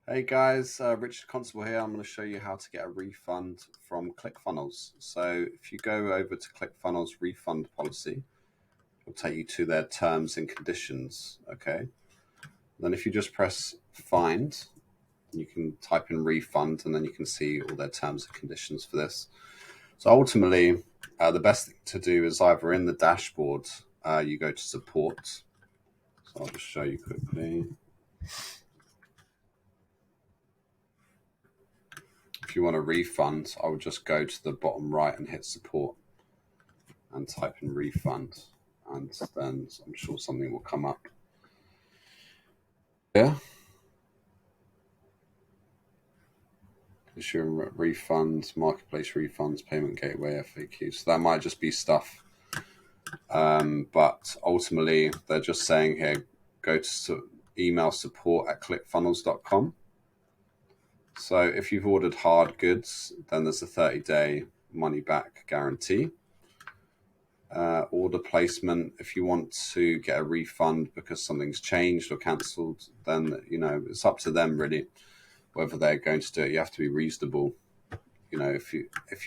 Hey guys, Richard Constable here. I'm going to show you how to get a refund from ClickFunnels. So if you go over to ClickFunnels refund policy, it'll take you to their terms and conditions. Okay. Then if you just press find, you can type in refund and then you can see all their terms and conditions for this. So ultimately, the best thing to do is either in the dashboard, you go to support. So I'll just show you quickly. If you want a refund, I would just go to the bottom right and hit support and type in refund, and then I'm sure something will come up. Yeah. Issue refunds, marketplace refunds, payment gateway, FAQ. So that might just be stuff. But ultimately, they're just saying here, go to email support@clickfunnels.com. So if you've ordered hard goods, then there's a 30-day money back guarantee. Order placement, if you want to get a refund because something's changed or cancelled, then it's up to them really whether they're going to do it. You have to be reasonable. If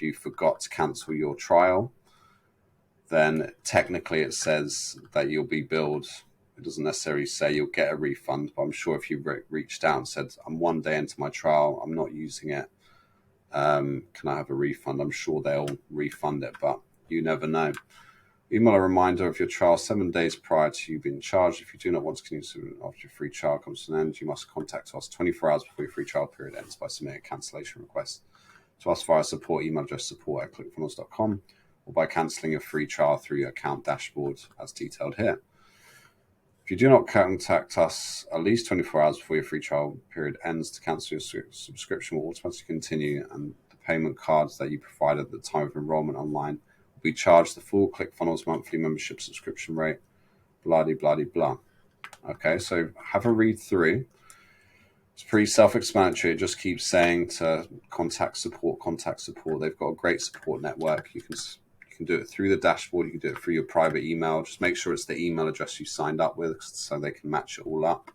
you forgot to cancel your trial, then technically it says that you'll be billed. It doesn't necessarily say you'll get a refund, but I'm sure if you reached out and said, I'm 1 day into my trial, I'm not using it, can I have a refund? I'm sure they'll refund it, but you never know. Email a reminder of your trial 7 days prior to you being charged. If you do not want to continue after your free trial comes to an end, you must contact us 24 hours before your free trial period ends by submitting a cancellation request to us via support email address support@clickfunnels.com, or by cancelling your free trial through your account dashboard as detailed here. If you do not contact us at least 24 hours before your free trial period ends, to cancel your subscription will automatically continue, and the payment cards that you provided at the time of enrollment online be charged the full ClickFunnels monthly membership subscription rate, blah, blah, blah, blah. Okay, so have a read through. It's pretty self-explanatory. It just keeps saying to contact support. They've got a great support network. You can do it through the dashboard. You can do it through your private email. Just make sure it's the email address you signed up with so they can match it all up.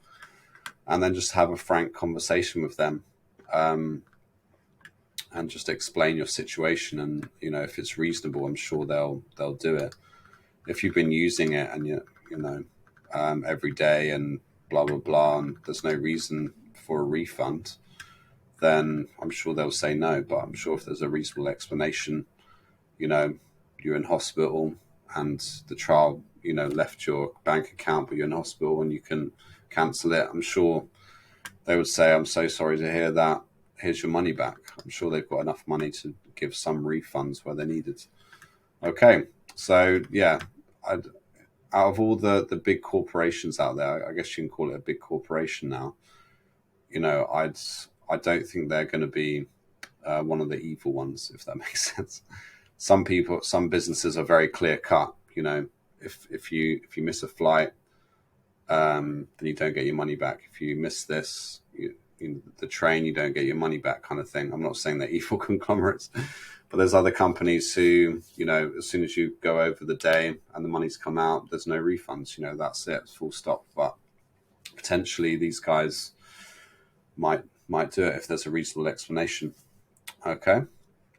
And then just have a frank conversation with them. And just explain your situation, and if it's reasonable, I'm sure they'll do it. If you've been using it and every day and blah blah blah, and there's no reason for a refund, then I'm sure they'll say no. But I'm sure if there's a reasonable explanation, you're in hospital and the trial left your bank account, but you're in hospital and you can cancel it, I'm sure they would say, I'm so sorry to hear that, here's your money back. I'm sure they've got enough money to give some refunds where they're needed. Okay, so yeah, out of all the big corporations out there, I guess you can call it a big corporation now, I don't think they're going to be one of the evil ones, if that makes sense. Some businesses are very clear cut. If you miss a flight, then you don't get your money back. If you miss this, the train, you don't get your money back, kind of thing. I'm not saying they're evil conglomerates, but there's other companies who, as soon as you go over the day and the money's come out, there's no refunds. That's it, full stop. But potentially these guys might do it if there's a reasonable explanation. Okay,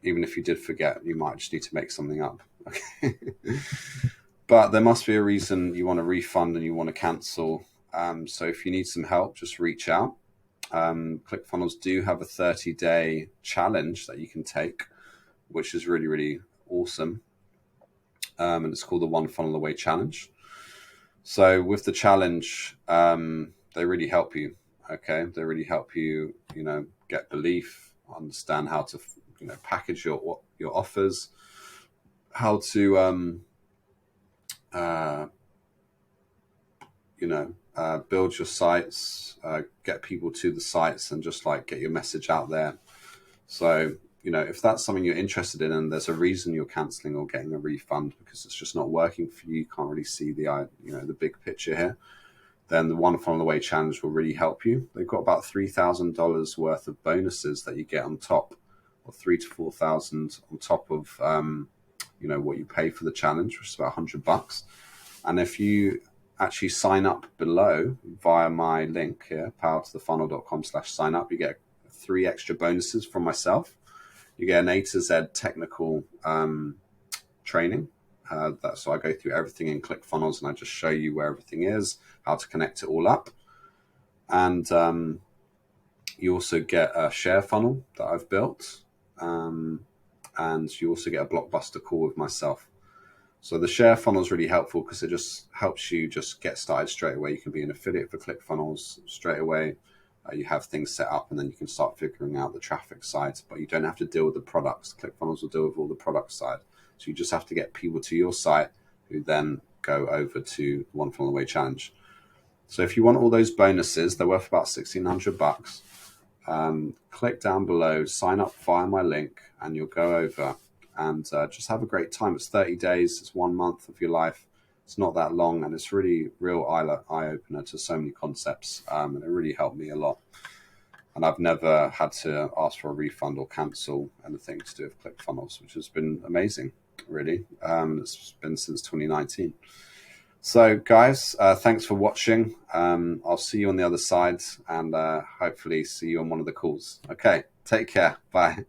even if you did forget, you might just need to make something up. Okay. But there must be a reason you want a refund and you want to cancel. So if you need some help, just reach out. ClickFunnels do have a 30-day challenge that you can take, which is really, really awesome. And it's called the One Funnel Away Challenge. So with the challenge, they really help you. Okay, they really help you, get belief, understand how to, package your offers, how to, build your sites, get people to the sites, and just get your message out there. So, if that's something you're interested in and there's a reason you're canceling or getting a refund because it's just not working for you, you can't really see the big picture here, then the One Funnel Away Challenge will really help you. They've got about $3,000 worth of bonuses that you get on top, or $3,000 to $4,000 on top of, what you pay for the challenge, which is about $100. And if you actually sign up below via my link here, powertothefunnel.com/sign up, you get 3 extra bonuses from myself. You get an A to Z technical training. So I go through everything in ClickFunnels and I just show you where everything is, how to connect it all up. And you also get a share funnel that I've built. And you also get a blockbuster call with myself. So the share funnel is really helpful because it just helps you just get started straight away. You can be an affiliate for ClickFunnels straight away. You have things set up and then you can start figuring out the traffic side, but you don't have to deal with the products. ClickFunnels will deal with all the product side. So you just have to get people to your site who then go over to One Funnel Away Challenge. So if you want all those bonuses, they're worth about $1,600. Click down below, sign up via my link, and you'll go over and just have a great time. It's 30 days, it's 1 month of your life. It's not that long, and it's really real eye-opener to so many concepts, and it really helped me a lot. And I've never had to ask for a refund or cancel anything to do with ClickFunnels, which has been amazing, really. It's been since 2019. So guys, thanks for watching. I'll see you on the other side and hopefully see you on one of the calls. Okay, take care. Bye.